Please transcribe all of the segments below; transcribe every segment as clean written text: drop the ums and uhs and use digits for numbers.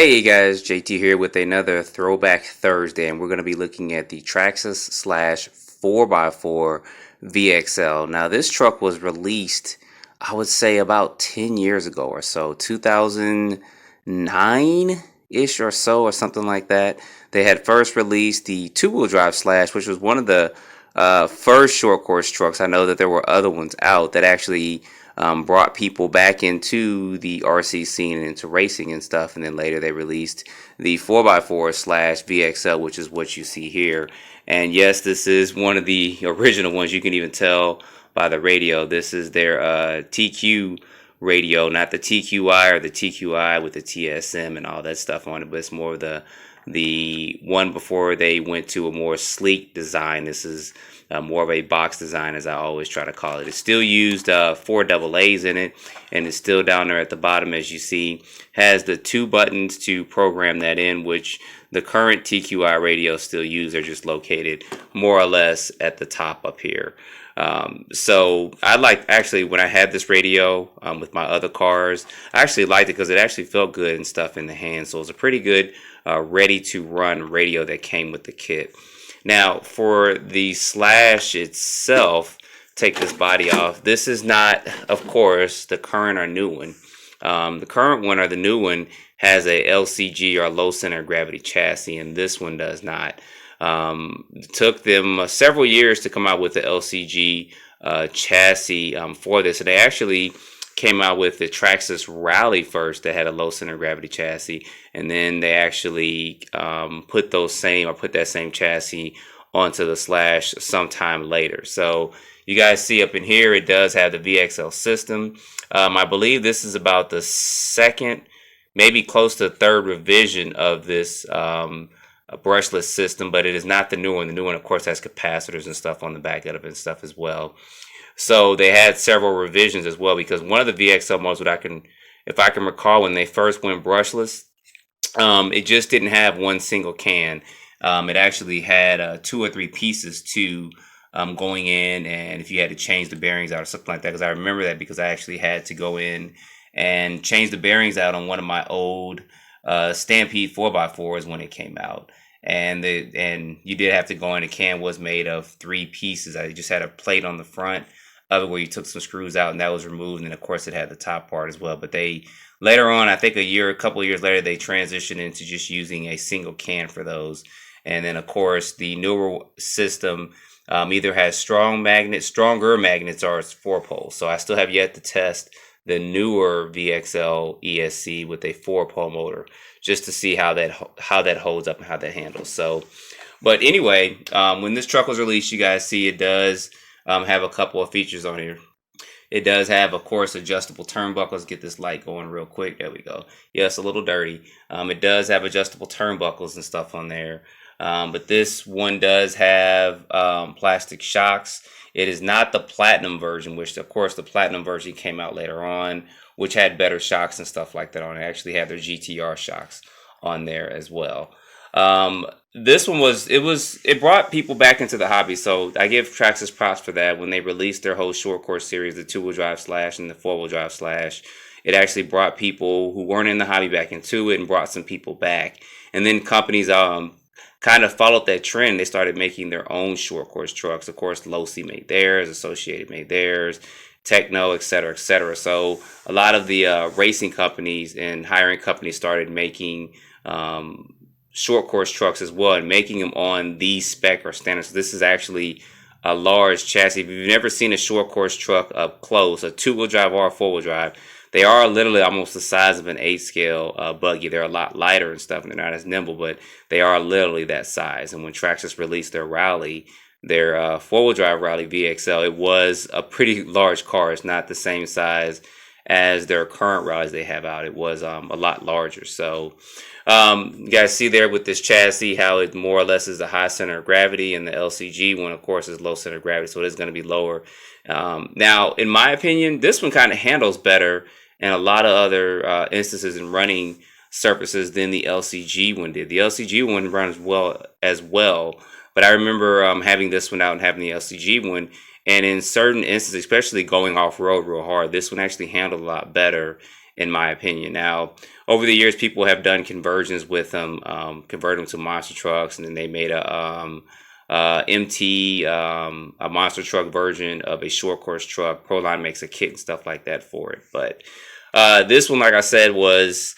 Hey guys, JT here with another Throwback Thursday, and we're going to be looking at the Traxxas slash 4x4 VXL. Now, this truck was released, I would say, about 10 years ago or so, 2009-ish or so, or something like that. They had first released the two-wheel drive slash, which was one of the first short course trucks. I know that there were other ones out that actually brought people back into the RC scene and into racing and stuff. And then later they released the 4x4 slash VXL, which is what you see here. And yes, this is one of the original ones. You can even tell by the radio. This is their TQ radio, not the TQI or the TQI with the TSM and all that stuff on it, but it's more of the one before they went to a more sleek design. This is more of a box design, as I always try to call it. It's still used 4 AA's in it, and it's still down there at the bottom, as you see. Has the 2 buttons to program that in, which the current TQI radios still use. They're just located more or less at the top up here. So I like, actually, when I had this radio with my other cars, I actually liked it because it actually felt good and stuff in the hand. So it was a pretty good ready to run radio that came with the kit. Now, for the slash itself, take this body off. This is not, of course, the current or new one. The current one or the new one has a LCG or low center of gravity chassis, and this one does not. It took them several years to come out with the LCG chassis for this. So they actually came out with the Traxxas Rally first that had a low center of gravity chassis, and then they actually put that same chassis onto the slash sometime later. So you guys see up in here, it does have the VXL system. I believe this is about the second, maybe close to the third revision of this brushless system, but it is not the new one. The new one, of course, has capacitors and stuff on the back of it and stuff as well. So they had several revisions as well, because one of the VXL models that if I can recall, when they first went brushless, it just didn't have one single can. It actually had 2 or 3 pieces to going in, and if you had to change the bearings out or something like that, because I remember that because I actually had to go in and change the bearings out on one of my old Stampede 4x4s when it came out. And you did have to go in. The can was made of 3 pieces. I just had a plate on the front of it where you took some screws out, and that was removed. And of course, it had the top part as well. But they later on, I think a couple of years later, they transitioned into just using a single can for those. And then, of course, the newer system either has stronger magnets, or it's 4-pole. So I still have yet to test the newer VXL ESC with a 4-pole motor, just to see how that holds up and how that handles. So, but anyway, when this truck was released, you guys see it does have a couple of features on here. It does have, of course, adjustable turnbuckles. Get this light going real quick. There we go. Yeah, it's a little dirty. It does have adjustable turnbuckles and stuff on there. But this one does have plastic shocks. It is not the platinum version, which, of course, the platinum version came out later on, which had better shocks and stuff like that on it. They actually had their GTR shocks on there as well. This one it brought people back into the hobby. So I give Traxxas props for that. When they released their whole short course series, the 2-wheel drive slash and the 4-wheel drive slash, it actually brought people who weren't in the hobby back into it and brought some people back. And then companies kind of followed that trend. They started making their own short course trucks. Of course, Losi made theirs, Associated made theirs, Techno, etc., etc. So a lot of the racing companies and hiring companies started making short course trucks as well, and making them on the spec or standards. So this is actually a large chassis. If you've never seen a short course truck up close, a 2-wheel drive or a 4-wheel drive, they are literally almost the size of an 8-scale buggy. They're a lot lighter and stuff, and they're not as nimble, but they are literally that size. And when Traxxas released their Rally, their 4-wheel drive Rally VXL, it was a pretty large car. It's not the same size as their current Rallies they have out. It was a lot larger. So you guys see there with this chassis how it more or less is a high center of gravity, and the LCG one, of course, is low center of gravity, so it is going to be lower. Now, in my opinion, this one kind of handles better and a lot of other instances in running surfaces than the LCG one did. The LCG one runs well as well, but I remember having this one out and having the LCG one, and in certain instances, especially going off-road real hard, this one actually handled a lot better in my opinion. Now, over the years, people have done conversions with them, convert them to monster trucks, and then they made MT, a monster truck version of a short course truck. Proline makes a kit and stuff like that for it. But this one, like I said, was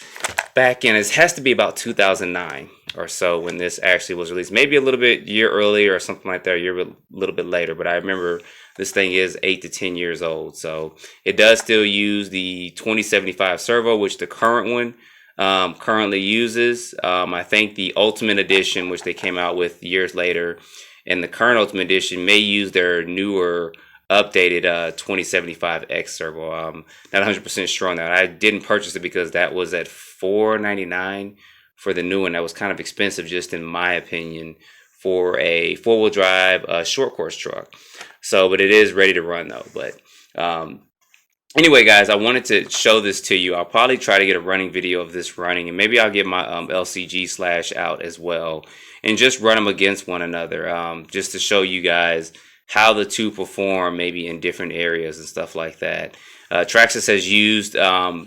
back in, it has to be about 2009 or so when this actually was released. Maybe a little bit year earlier or something like that, a year a little bit later. But I remember this thing is 8 to 10 years old. So it does still use the 2075 servo, which the current one currently uses. I think the Ultimate Edition, which they came out with years later, and the current Ultimate Edition may use their newer updated 2075X servo. Not 100% sure on that. I didn't purchase it because that was at $499 for the new one. That was kind of expensive, just in my opinion, for a four-wheel drive short course truck. So, but it is ready to run though. But anyway, guys, I wanted to show this to you. I'll probably try to get a running video of this running, and maybe I'll get my LCG slash out as well and just run them against one another, just to show you guys how the two perform maybe in different areas and stuff like that. Traxxas has used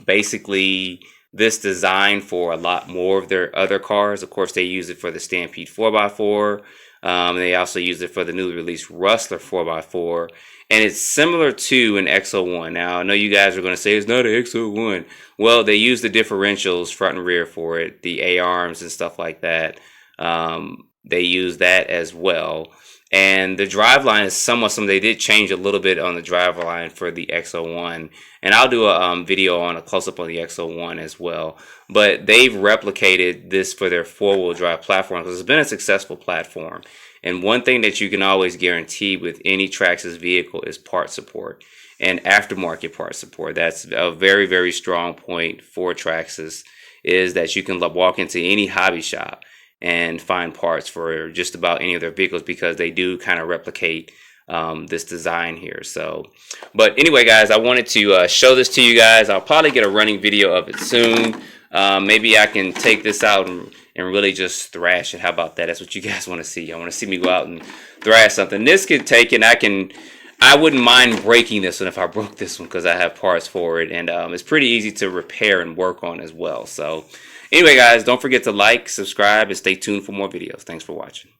basically this design for a lot more of their other cars. Of course, they use it for the Stampede 4x4. They also use it for the newly released Rustler 4x4. And it's similar to an XO1. Now, I know you guys are going to say it's not an XO1. Well, they use the differentials front and rear for it, the A-arms and stuff like that. They use that as well. And the driveline is somewhat something. They did change a little bit on the driveline for the XO1. And I'll do a video on a close-up on the XO1 as well. But they've replicated this for their four-wheel drive platform because it's been a successful platform. And one thing that you can always guarantee with any Traxxas vehicle is part support and aftermarket part support. That's a very, very strong point for Traxxas, is that you can walk into any hobby shop and find parts for just about any of their vehicles because they do kind of replicate this design here. So, but anyway, guys, I wanted to show this to you guys. I'll probably get a running video of it soon. Maybe I can take this out and really just thrash it. How about that? That's what you guys want to see. I want to see me go out and thrash something. This could take it. I wouldn't mind breaking this one if I broke this one because I have parts for it, and it's pretty easy to repair and work on as well. So anyway, guys, don't forget to like, subscribe, and stay tuned for more videos. Thanks for watching.